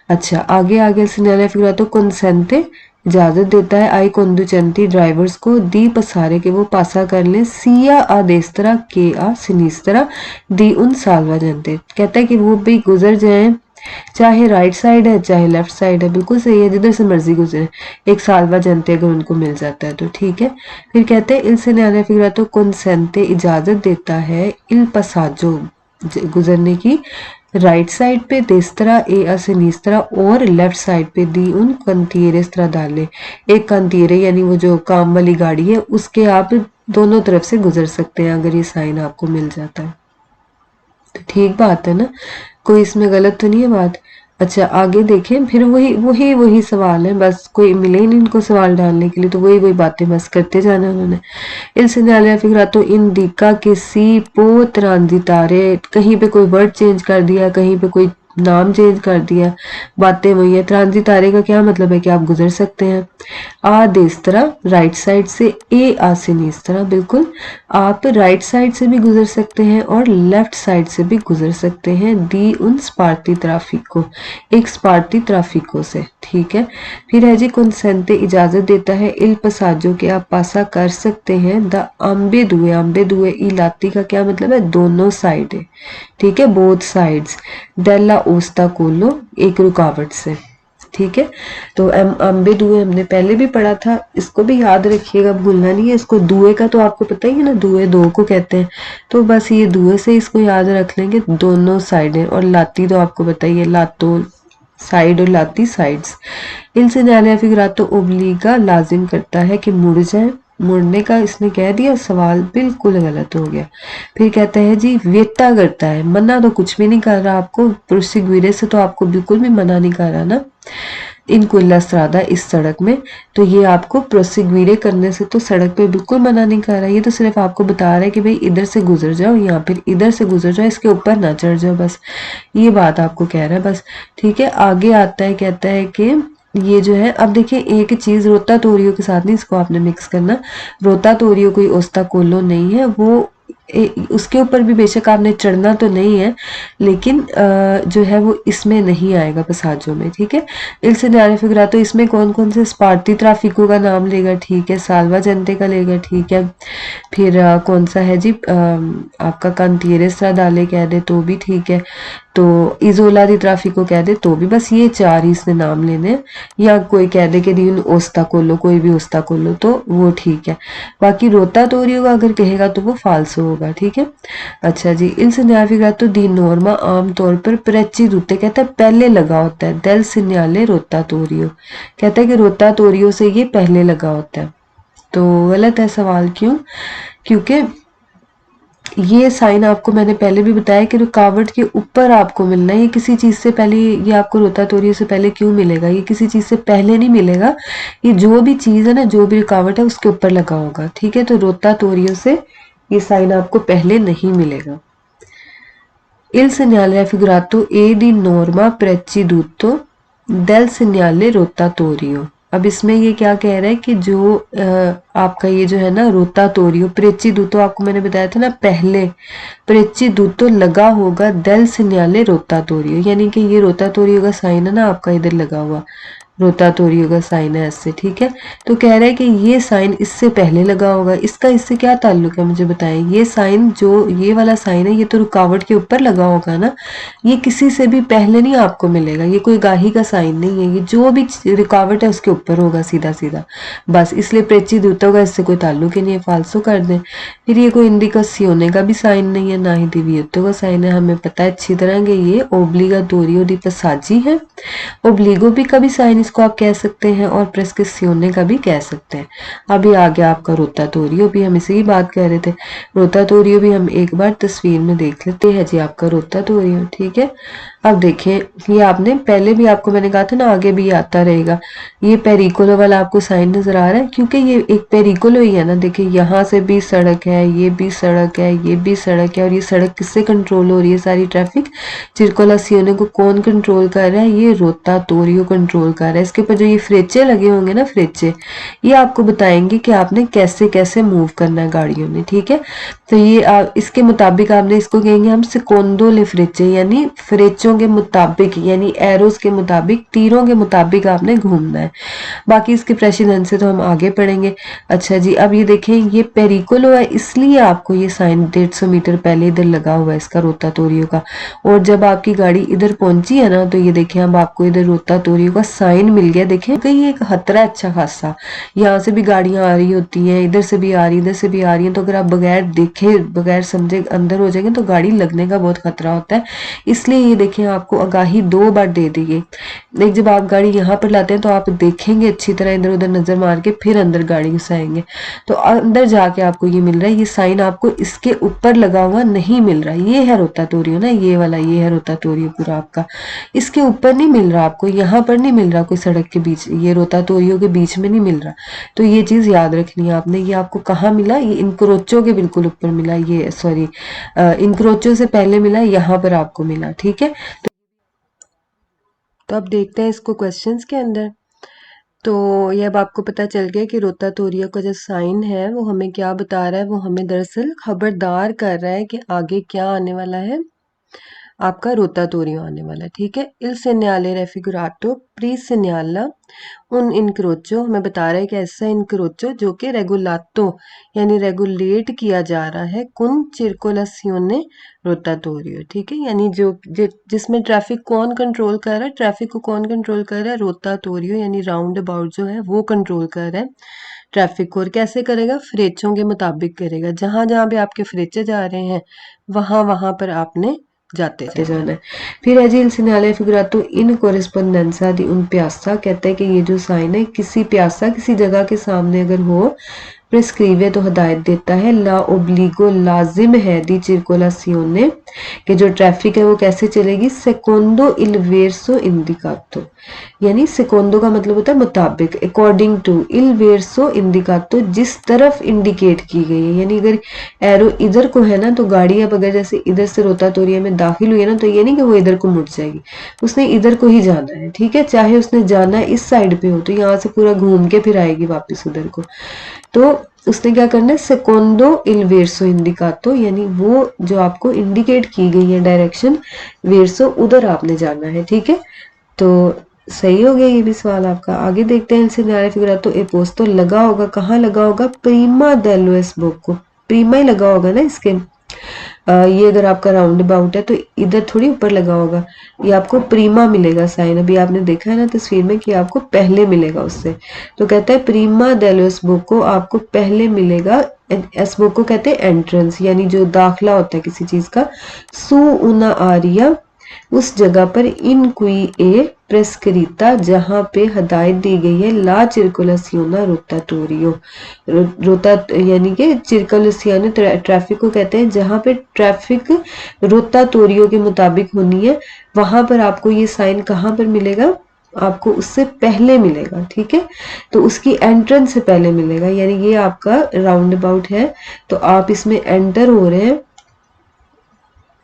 A: अच्छा आगे सिग्नल फिगर तो कंसेंटे इजाजत देता है आई कंडुचेंटी ड्राइवर्स को दी पसारे के वो पासा कर लें, सिया आ देस्त्रा के आ सिनिस्त्रा दी उन सालवा जनते, कहता है कि वो भी गुजर जाएं, चाहे राइट साइड है चाहे लेफ्ट साइड है, बिल्कुल सही है, जिधर से मर्जी गुजरे, एक सालवा जनते अगर उनको मिल जाता है तो ठीक है। फिर कहते हैं इल से न्याय फिगर तो कंसेंटे इजाजत देता है इल पसाजो गुजरने की, राइट साइड पे देस्त्रा ए आ सिनिस्त्रा, और लेफ्ट साइड पे दी उन कंतीरे स्त्रादाले, एक कंतीरे यानी वो जो काम वाली गाड़ी है उसके आप दोनों तरफ से गुजर सकते हैं अगर ये साइन आपको मिल जाता है। तो ठीक बात है ना, कोई इसमें गलत तो नहीं है बात। अच्छा आगे देखें, फिर वही सवाल है, बस कोई मिले ही नहीं इनको सवाल डालने के लिए, तो वही बातें बस करते जाना उन्होंने। इन सिग्नल फिगर तो इन दिक्का किसी पो ट्रांजिटारे, कहीं पे कोई वर्ड चेंज कर दिया, कहीं पे कोई नाम चेंज कर दिया, बातें वही है। ट्रांजिटारे का क्या मतलब है कि आप गुजर सकते हैं। आ देस्त्रा राइट साइड से, ए आ सिनिस्त्रा, बिल्कुल आप राइट साइड से भी गुजर सकते हैं और लेफ्ट साइड से भी गुजर सकते हैं। दी उन स्पार्टी ट्राफिको, एक स्पार्टी ट्राफिको से, ठीक है। फिर है जी कंसेंटे, इजाजत देता है। इल पसाजो के, आप पासा कर सकते हैं। द आम्बे दुए इलाती का क्या मतलब है, दोनों साइड है, ठीक है, बोथ साइड्स। डेला ओस्ता कोलो, एक रुकावट से, ठीक है। तो अम्बे दुए हमने पहले भी पढ़ा था, इसको भी याद रखिएगा, भूलना नहीं है इसको। दुए का तो आपको पता ही है ना, दुए दो को कहते हैं, तो बस ये दुए से इसको याद रख लेंगे, दोनों साइडें। और लाती तो आपको पता ही है, लातो साइड और लाती साइड्स। इनसे न्यायालय फिगरातो ओब्लिगा लाजिम करता है कि मुड़ जाए। मुड़ने का इसने कह दिया, सवाल बिल्कुल गलत हो गया। फिर कहता है जी वेटा करता है, मना तो कुछ भी नहीं कर रहा आपको, प्रोसिग्विरे से तो आपको बिल्कुल भी मना नहीं कर रहा ना, इन कुल्ला स्त्रादा, इस सड़क में। तो ये आपको प्रोसिग्विरे करने से तो सड़क पे बिल्कुल मना नहीं कर रहा, ये तो सिर्फ आपको बता रहा है कि भाई इधर से गुजर जाओ या फिर इधर से गुजर जाओ, इसके ऊपर ना चढ़ जाओ, बस ये बात आपको कह रहा है बस, ठीक है। आगे आता है, कहता है कि ये जो है, अब देखिए एक चीज रोता तोरियो के साथ नहीं इसको आपने मिक्स करना। रोता तोरियो कोई ओस्ता कोलो नहीं है, वो उसके ऊपर भी बेशक आपने चढ़ना तो नहीं है, लेकिन जो है वो इसमें नहीं आएगा पसाजों में, ठीक है। इनसे न्याय फिगरा, तो इसमें कौन कौन से स्पार्टी ट्राफिको का नाम लेगा, ठीक है, साल्वा जनते का लेगा, ठीक है। फिर कौन सा है जी, आपका कांतिरे स्ट्राडाले कह दे तो भी ठीक है, तो इजोला दी ट्राफिको कह दे तो भी, बस ये चार ही इसने नाम लेने हैं। या कोई कह दे कि दी ओस्ता कोलो, कोई भी ओस्ता कोलो, तो वो ठीक है। बाकी रोता तोरियो का अगर कहेगा तो वो फाल्सो होगा, ठीक है। अच्छा जी, इन सिन्याफिका तो दी नॉर्मा आमतौर पर प्रेची दूते, कहता है पहले लगा होता है। देल सिन्याले रोता तोरियो, कहता है कि रोता तोरियो से ये पहले लगा होता है, तो गलत है सवाल। क्यों? क्योंकि ये साइन आपको मैंने पहले भी बताया कि रुकावट के ऊपर आपको मिलना है, ये किसी चीज से पहले, ये आपको रोता तोरियो से पहले क्यों मिलेगा, ये किसी चीज से पहले नहीं मिलेगा, ये जो भी चीज है ना, जो भी रुकावट है उसके ऊपर लगा होगा, ठीक है। तो रोता तोरियो से ये साइन आपको पहले नहीं मिलेगा। Il segnale raffigurato e di norma preceduto del segnale rotatorio। अब इसमें ये क्या कह रहा है कि जो आपका ये जो है ना रोतातोरियो, प्रेचिदूतो आपको मैंने बताया था ना पहले, प्रेचिदूतो लगा होगा देल सिन्याले रोतातोरियो, यानी कि ये रोतातोरियो का साइन है ना आपका इधर लगा हुआ, रोतातोरियो का साइन है ऐसे, ठीक है। तो कह रहा है कि ये साइन इससे पहले लगा होगा, इसका इससे क्या ताल्लुक है मुझे बताएं। ये साइन, जो ये वाला साइन है, ये तो रुकावट के ऊपर लगा होगा ना, ये किसी से भी पहले नहीं आपको मिलेगा, ये कोई गाही का साइन नहीं है, ये जो भी रुकावट है उसके ऊपर होगा सीधा सीधा, बस इसलिए प्रेचिदूतो का इससे कोई ताल्लुक ही नहीं है, फाल्सो कर दें। फिर ये कोई इंडिकासियोने का भी साइन नहीं है, ना ही डिविएटो का साइन है, हमें पता है अच्छी तरह कि ये ओब्लिगाटोरियो दी पसाजी है। ओब्लिगो भी का भी साइन इसको आप कह सकते हैं और प्रेस्क्रिप्सियोने का भी कह सकते हैं। अभी आ गया आपका रोतातोरियो, भी हम इसी की बात कर रहे थे। रोतातोरियो भी हम एक बार तस्वीर में देख लेते हैं जी, आपका रोतातोरियो, ठीक है। अब देखें, ये आपने पहले भी आपको मैंने कहा था ना, आगे भी आता रहेगा। ये पेरिकोलो वाला आपको साइन नजर आ रहा है, क्योंकि ये एक पेरिकोलो ही है ना। देखिए यहाँ से भी सड़क है, ये भी सड़क है, ये भी सड़क है, और ये सड़क किससे कंट्रोल हो रही है सारी ट्रैफिक, चिरकोलासियोने को कौन कंट्रोल कर रहा है, ये रोतातोरियो कंट्रोल कर रहा है। इसके ऊपर जो ये फ्रेचे लगे होंगे ना, फ्रेचे, ये आपको बताएंगे कि आपने कैसे कैसे मूव करना है गाड़ियों ने, ठीक है। तो ये इसके मुताबिक आपने इसको कहेंगे हम सेकोंडो ले फ्रेचे, यानी फ्रेचों के मुताबिक, यानी एरोस के मुताबिक, तीरों के मुताबिक आपने घूमना है। बाकी इसके प्रेसिडेंट से तो हम आगे पढ़ेंगे। अच्छा जी, अब ये देखें, ये पेरिकोलो है, इसलिए आपको ये साइन 150 मीटर पहले इधर लगा हुआ है इसका रोतातोरियो का। और जब आपकी गाड़ी इधर पहुंची है ना, तो ये देखें अब आपको इधर रोतातोरियो का साइन मिल गया। देखें कहीं एक खतरा है अच्छा खासा, यहाँ से भी गाड़ियां आ रही होती हैं, इधर से भी आ रही है, इधर से भी आ रही है, तो अगर आप बगैर देखे बगैर समझे अंदर हो जाएंगे तो गाड़ी लगने का बहुत खतरा होता है। इसलिए ये देखें आपको आगाही 2 बार दे दी गई। एक जब आप गाड़ी यहाँ पर लाते हैं तो आप देखेंगे अच्छी तरह, इधर उधर नजर मार के फिर अंदर गाड़ी घुसाएंगे, तो अंदर जाके आपको ये मिल रहा है। ये साइन आपको इसके ऊपर लगा हुआ नहीं मिल रहा, ये है रोतातोरियो ना, ये वाला, ये है रोतातोरियो पूरा आपका, इसके ऊपर नहीं मिल रहा आपको, यहाँ पर नहीं मिल रहा कोई सड़क के बीच, ये रोतातोरियो के बीच में नहीं मिल रहा। तो ये चीज याद रखनी है आपने। ये आपको कहाँ मिला, ये इनक्रोचो के बिल्कुल ऊपर मिला, ये सॉरी इनक्रोचो से पहले मिला, यहाँ पर आपको मिला, ठीक है। तो अब देखते हैं इसको क्वेश्चंस के अंदर। तो ये अब आपको पता चल गया कि रोतातोरियो का जो साइन है वो हमें क्या बता रहा है, वो हमें दरअसल खबरदार कर रहा है कि आगे क्या आने वाला है, आपका रोतातोरियो आने वाला है। ठीक है, इल सेgnale raffigurato प्री सेgnala उन इनक्रोचो, हमें बता रहा है कि ऐसा इनक्रोचो जो कि रेगुलातो यानी रेगुलेट किया जा रहा है कुन चिरकोलासियोने रोतातोरियो। ठीक है, यानी जिसमें ट्रैफिक कौन कंट्रोल कर रहा है, ट्रैफिक को कौन कंट्रोल कर रहा है, रोतातोरियो यानी राउंड अबाउट जो है वो कंट्रोल कर रहा है ट्रैफिक को। और कैसे करेगा, फ्रेचों के मुताबिक करेगा, जहां जहां भी आपके फ्रेचे जा रहे हैं वहां वहां पर आपने जाते जाना है। फिर है जी इल segnale figurato in corrispondenza di un piazza, कहता है कि ये जो साइन है किसी प्यासा किसी जगह के सामने अगर हो, प्रिस्क्रीवे तो हदायत देता है, ला ओब्लिगो लाजिम है दी circolazione कि जो ट्रैफिक है वो कैसे चलेगी, secondo il verso indicato, यानी सेकोंडो का मतलब होता है मुताबिक, अकॉर्डिंग टू, इल वेरसो इंडिकातो जिस तरफ इंडिकेट की गई है, यानी अगर एरो इधर को है ना तो गाड़ी अब अगर जैसे इधर से रोतातोरिया में दाखिल हुई है ना तो ये नहीं कि वो इधर को मुड़ जाएगी, उसने इधर को ही जाना है। ठीक है, चाहे उसने जाना है इस साइड पे हो तो यहाँ से पूरा घूम के फिर आएगी वापस उधर को। तो उसने क्या करना है, सेकोंडो इल वेरसो इंडिकातो, यानी वो जो आपको इंडिकेट की गई है डायरेक्शन वेरसो उधर आपने जाना है। ठीक है, तो सही हो गया ये भी सवाल आपका। आगे देखते हैं सेgnale figurato e posto, लगा होगा, कहाँ लगा होगा, प्रीमा dello sbocco, प्रीमा ही लगा होगा ना इसके। ये अगर आपका राउंड अबाउट है तो इधर थोड़ी ऊपर लगा होगा, ये आपको प्रीमा मिलेगा साइन। अभी आपने देखा है ना तस्वीर में कि आपको पहले मिलेगा उससे, तो कहता है प्रीमा dello sbocco आपको पहले मिलेगा। एस्बोको कहते हैं एंट्रेंस, यानी जो दाखला होता है किसी चीज का। सू उना आरिया उस जगह पर, इन क्वी ए प्रेस्क्रिता जहां पे हदायत दी गई है, ला चिरकुलसियोना रोताटोरियो, रोता यानी कि चिरकुलसियोना ट्रैफिक को कहते हैं जहां पे ट्रैफिक रोताटोरियो के मुताबिक होनी है, वहां पर आपको ये साइन कहाँ पर मिलेगा, आपको उससे पहले मिलेगा। ठीक है, तो उसकी एंट्रेंस से पहले मिलेगा, यानी ये आपका राउंड अबाउट है तो आप इसमें एंटर हो रहे हैं,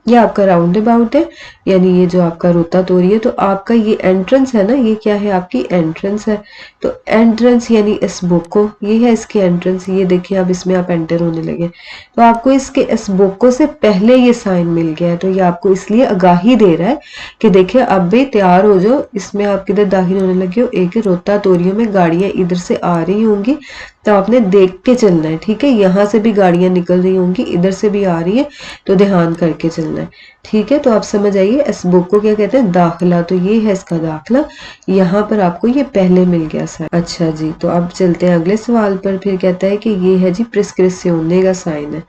A: ये आपका राउंड अबाउट है, यानी ये जो आपका रोतातोरी है, तो आपका ये एंट्रेंस है ना, ये क्या है, आपकी एंट्रेंस है। तो एंट्रेंस यानी एस्बोको, ये है इसकी एंट्रेंस, ये देखिए अब इसमें आप एंटर होने लगे, तो आपको इसके एस्बोको से पहले ये साइन मिल गया है, तो ये आपको इसलिए आगाही दे रहा है कि देखिए अब भी तैयार हो जाओ, इसमें आप किधर दाखिल होने लगे हो, एक रोतातोरियो में गाड़ियां इधर से आ रही होंगी तो आपने देख के चलना है। ठीक है, यहाँ से भी गाड़ियां निकल रही होंगी, इधर से भी आ रही है, तो ध्यान करके चलना है। ठीक है, तो आप समझ आइए एस्बोको को क्या कहते हैं, दाखला, तो ये है इसका दाखला, यहाँ पर आपको ये पहले मिल गया सर। अच्छा जी, तो अब चलते हैं अगले सवाल पर। फिर कहता है कि ये है जी प्रिस्क्रिप्सियोने का साइन है,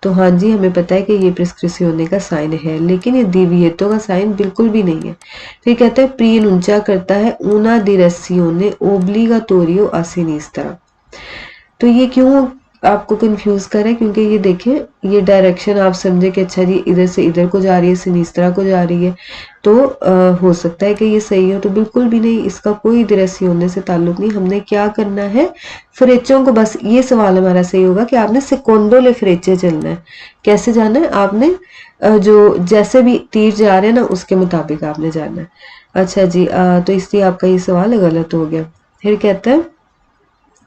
A: तो हाँ जी हमें पता है कि ये प्रिस्क्रिप्सियोने का साइन है, लेकिन ये डिविएटो का साइन बिल्कुल भी नहीं है। फिर कहता है प्रीनुंचा करता है ऊना डिरेसियोने ओब्लिगाटोरियो आ सिनिस्tra, तो ये क्यों आपको कंफ्यूज कर रहा है, क्योंकि ये देखें ये डायरेक्शन आप समझे कि अच्छा जी इधर से इधर को जा रही है, सिनिस्त्रा को जा रही है, तो हो सकता है कि ये सही हो, तो बिल्कुल भी नहीं, इसका कोई डिरेसियोने से ताल्लुक नहीं। हमने क्या करना है, फ्रेचों को, बस ये सवाल हमारा सही होगा कि आपने सेकोंडो ले फ्रेचे चलना है। कैसे जाना है आपने, जो जैसे भी तीर जा रहे हैं ना उसके मुताबिक आपने जाना है। अच्छा जी, तो इसलिए आपका ये सवाल गलत हो गया। फिर कहता है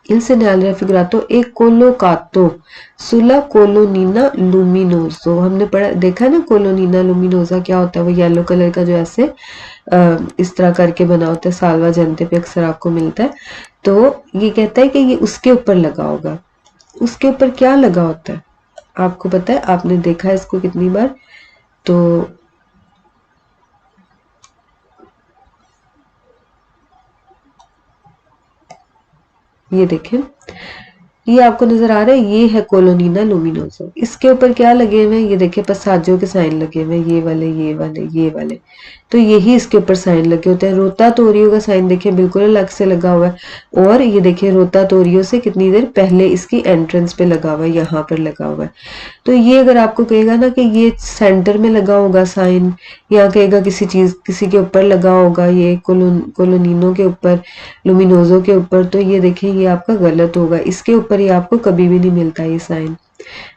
A: Il segnale raffigurato e collocato sulla colonnina luminoso, हमने पढ़ा देखा है ना, कोलोनीना लुमिनोसा क्या होता है, वो येलो कलर का जो ऐसे इस तरह करके बना होता है, सालवा जनते पे अक्सर आपको मिलता है। तो ये कहता है कि ये उसके ऊपर लगा होगा, उसके ऊपर क्या लगा होता है आपको पता है, आपने देखा है इसको कितनी बार, तो ये देखें, ये आपको नजर आ रहा है, ये है कोलोनीना लुमिनोसा, इसके ऊपर क्या लगे हुए हैं, ये देखिए पसाजो के साइन लगे हुए हैं, ये वाले ये वाले ये वाले, तो यही इसके ऊपर साइन लगे होते हैं। रोतातोरियो का साइन देखिए बिल्कुल अलग से लगा हुआ है, और ये देखिए रोतातोरियो से कितनी देर पहले इसकी एंट्रेंस पे लगा हुआ है, यहाँ पर लगा हुआ है। तो ये अगर आपको कहेगा ना कि ये सेंटर में लगा होगा साइन, या कहेगा किसी चीज किसी के ऊपर लगा होगा, ये कोलोनिनो के ऊपर, लुमिनोजो के ऊपर, तो ये देखिए ये आपका गलत होगा, इसके ऊपर ये आपको कभी भी नहीं मिलता ये साइन।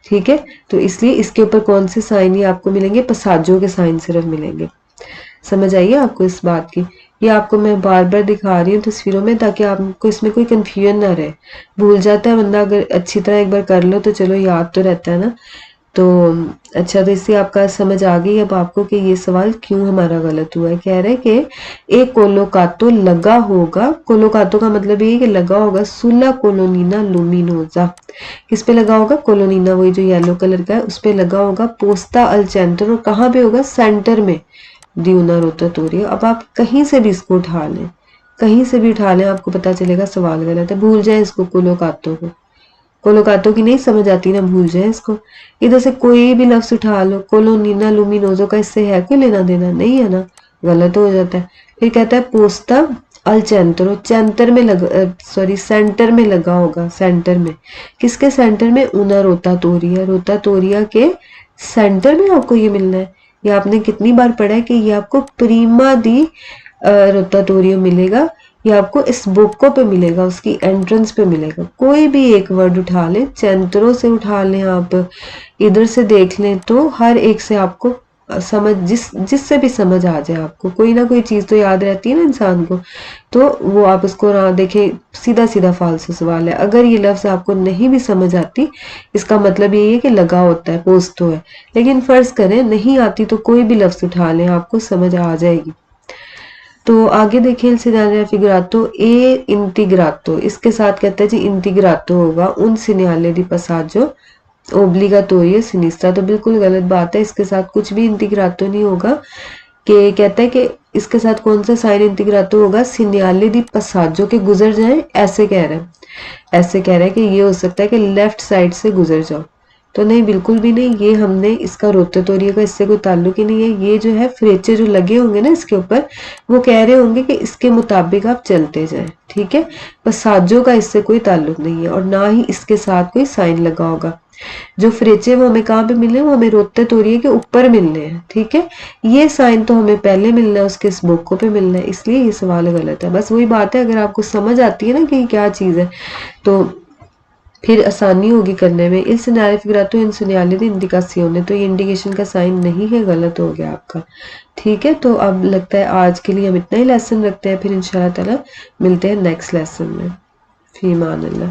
A: ठीक है, तो इसलिए इसके ऊपर कौन से साइन ये आपको मिलेंगे, पसाजो के साइन सिर्फ मिलेंगे। समझ आइए आपको इस बात की। ये आपको मैं बार बार दिखा रही हूँ तस्वीरों में, ताकि आपको इसमें कोई कंफ्यूजन ना रहे। भूल जाता है बंदा, अगर अच्छी तरह एक बार कर लो तो चलो याद तो रहता है ना। तो अच्छा, तो इससे आपका समझ आ गई अब आपको कि ये सवाल क्यों हमारा गलत हुआ है। कह रहे कि एक कोलोकातो लगा होगा, कोलोकातो का मतलब ये है कि लगा होगा सुला कोलोनीना लुमिनोजा। किस पे लगा होगा? कोलोनीना, वही जो येलो कलर का है उस पे लगा होगा। पोस्ता अल सेंटर, और कहाँ पे होगा? सेंटर में। ड्यूना रोटाटोरिया। अब आप कहीं से भी इसको उठा लें, कहीं से भी उठा लें, आपको पता चलेगा सवाल गलत है। भूल जाए इसको, कोलोकातो को। कोलोकातो की नहीं समझ आती ना, भूल जाए इसको। इधर से कोई भी लफ्ज उठा लो, कोलोनीना लुमिनोजो का इससे है कोई लेना देना? नहीं है ना, गलत हो जाता है। फिर कहता है पोस्ता अल चेंटरो, चेंटर में लगा, सॉरी सेंटर में लगा होगा, सेंटर में। किसके सेंटर में? उना रोटाटोरिया, रोटाटोरिया के सेंटर में आपको ये मिलना है। ये आपने कितनी बार पढ़ा है कि ये आपको प्रीमा दी रोटाटोरियो मिलेगा, ये आपको इस बुको पे मिलेगा, उसकी एंट्रेंस पे मिलेगा। कोई भी एक वर्ड उठा लें, चेंटरो से उठा लें, आप इधर से देख लें, तो हर एक से आपको समझ, जिससे भी समझ आ जाए, आपको कोई ना कोई चीज़ तो याद रहती है ना इंसान को, तो वो आप उसको ना देखें, सीधा सीधा फालतू सवाल है। अगर ये लफ्ज़ आपको नहीं भी समझ आती, इसका मतलब यही है कि लगा होता है, पोस्तो है। लेकिन फ़र्ज़ करें नहीं आती तो कोई भी लफ्ज़ उठा लें, आपको समझ आ जाएगी। तो आगे देखिए इल सिनेरियो फिगरातो ए इंटीग्रातो, इसके साथ कहते हैं जी इंटीग्रातो होगा उन सिनेरियो दी पसाजो ओब्लिगाटोरियो सिनिस्ट्रा। तो बिल्कुल गलत बात है, इसके साथ कुछ भी इंटीग्रातो नहीं होगा। कि कहता है कि इसके साथ कौन सा साइन इंटीग्रातो होगा? सिनियाले दी पसाजो के गुजर जाए, ऐसे कह रहे हैं, ऐसे कह रहे हैं कि ये हो सकता है कि लेफ्ट साइड से गुजर जाओ। तो नहीं, बिल्कुल भी नहीं, ये हमने इसका रोटाटोरियो का इससे कोई ताल्लुक ही नहीं है। ये जो है फ्रेचे जो लगे होंगे ना इसके ऊपर, वो कह रहे होंगे कि इसके मुताबिक आप चलते जाएं, ठीक है। पसाजो का इससे कोई ताल्लुक नहीं है, और ना ही इसके साथ कोई साइन लगा होगा। जो फ्रेचे वो हमें कहाँ पे मिलने हैं? वो हमें रोटाटोरियो के ऊपर मिलने हैं, ठीक है। ये साइन तो हमें पहले मिलना है, उसके इस बुको पे मिलना है, इसलिए ये सवाल गलत है। बस वही बात है, अगर आपको समझ आती है ना कि क्या चीज़ है, तो फिर आसानी होगी करने में। इल सिनेरियो फिगरातो इन सिनेरियो दी इंडिकासियोने, तो ये इंडिकेशन का साइन नहीं है, गलत हो गया आपका, ठीक है। तो अब लगता है आज के लिए हम इतना ही लेसन रखते हैं, फिर इंशाल्लाह ताला मिलते हैं नेक्स्ट लेसन में। फी मान अल्लाह।